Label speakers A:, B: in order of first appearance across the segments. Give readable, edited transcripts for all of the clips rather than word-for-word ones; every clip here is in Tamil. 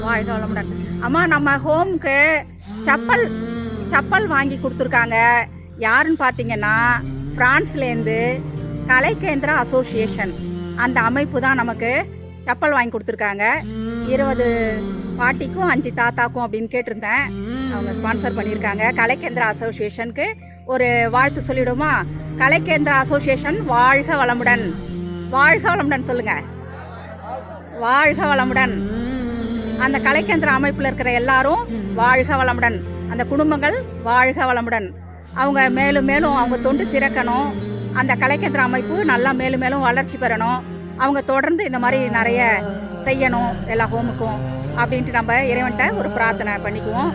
A: வாழ்க வளமுடன். அம்மா, நம்ம ஹோமுக்கு சப்பல் சப்பல் வாங்கி கொடுத்துருக்காங்க. யாருன்னு பார்த்தீங்கன்னா ஃப்ரான்ஸ்லேருந்து கலைக்கேந்திரா அசோசியேஷன் அந்த அமைப்பு தான் நமக்கு சப்பல் வாங்கி கொடுத்துருக்காங்க. 20 பாட்டிக்கும் 5 தாத்தாக்கும் அப்படின்னு கேட்டிருந்தேன். அவங்க ஸ்பான்சர் பண்ணியிருக்காங்க. கலைக்கேந்திரா அசோசியேஷனுக்கு ஒரு வாழ்த்து சொல்லிவிடுமா? கலைக்கேந்திரா அசோசியேஷன் வாழ்க வளமுடன். வாழ்க வளமுடன் சொல்லுங்க. வாழ்க வளமுடன். அந்த கலைக்கேந்திர அமைப்பில் இருக்கிற எல்லாரும் வாழ்க வளமுடன். அந்த குடும்பங்கள் வாழ்க வளமுடன். அவங்க மேலும் மேலும் அவங்க தொண்டு சிறக்கணும். அந்த கலைக்கேந்திர அமைப்பு நல்லா மேலும் மேலும் வளர்ச்சி பெறணும். அவங்க தொடர்ந்து இந்த மாதிரி நிறைய செய்யணும் எல்லா ஹோமுக்கும் அப்படின்ட்டு நம்ம இறைவன்கிட்ட ஒரு பிரார்த்தனை பண்ணிக்குவோம்.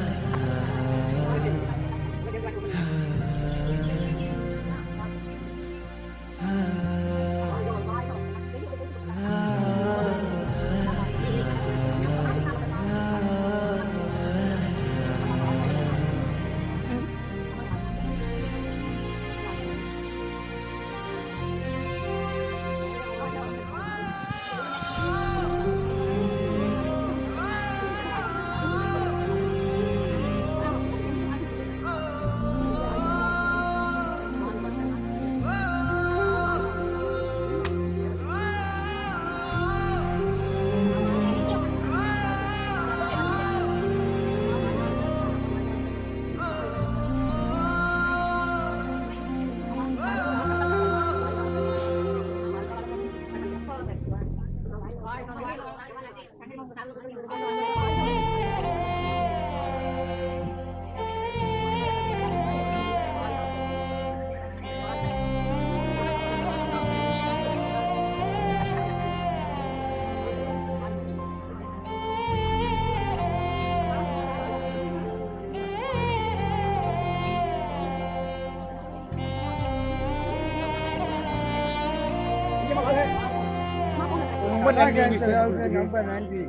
B: ரொம்ப நன்றி.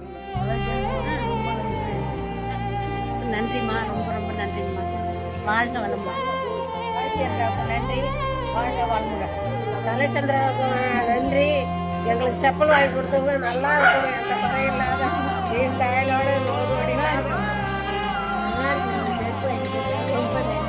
C: நன்றிம்மா, ரொம்ப ரொம்ப நன்றிம்மா. வாழ்க வளமுடன்.
A: நன்றி. வாழ்க வளமுடன்.
D: கலைச்சந்திராவுக்கு நன்றி. எங்களுக்கு செப்பல் வாங்கி கொடுத்தவங்க நல்லா இருக்கணும். எந்த குறையும் இல்லாத நீண்ட ஆயுளோட நோடு வடிவாக
C: ரொம்ப நன்றி.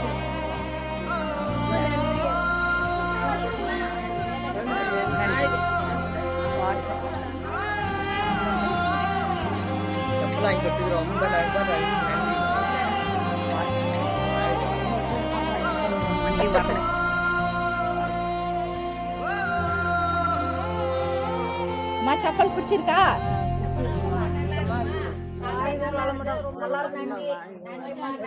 B: வாங்கி கொடுத்துக்கு ரொம்ப நன்றி.
A: அம்மா, சப்பல் பிடிச்சிருக்கா?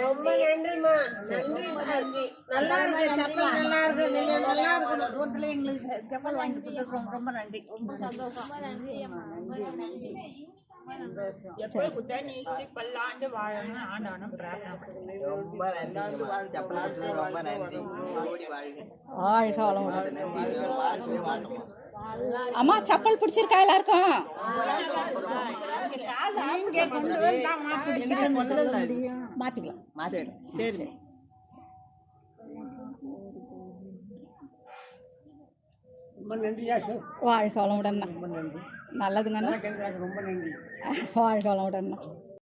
D: ரொம்ப நன்றிம்மா. நன்றி. நல்லா இருக்கு செப்பல், நல்லா இருக்கு. நீங்க நல்லா இருக்கணும்.
C: எங்களுக்கு செப்பல் வாங்கி கொடுத்துருக்கோம். ரொம்ப நன்றி. ரொம்ப சந்தோஷம்.
A: பல்லாண்டு வாழணும் ஆண்டானும் பிரார்த்தனை.
B: ரொம்ப நன்றி. ரொம்ப நன்றி.
A: வாழ்க வளமுடன். அம்மா, சப்பல் பிடிச்சிருக்கா எல்லாருக்கும்? மாத்திக்கலாம்.
B: சரி.
A: வாழ்க வளமுடன். நல்லதுங்கண்ணா.
B: ரொம்ப நன்றி.
A: வாழ்க வளமுடன்.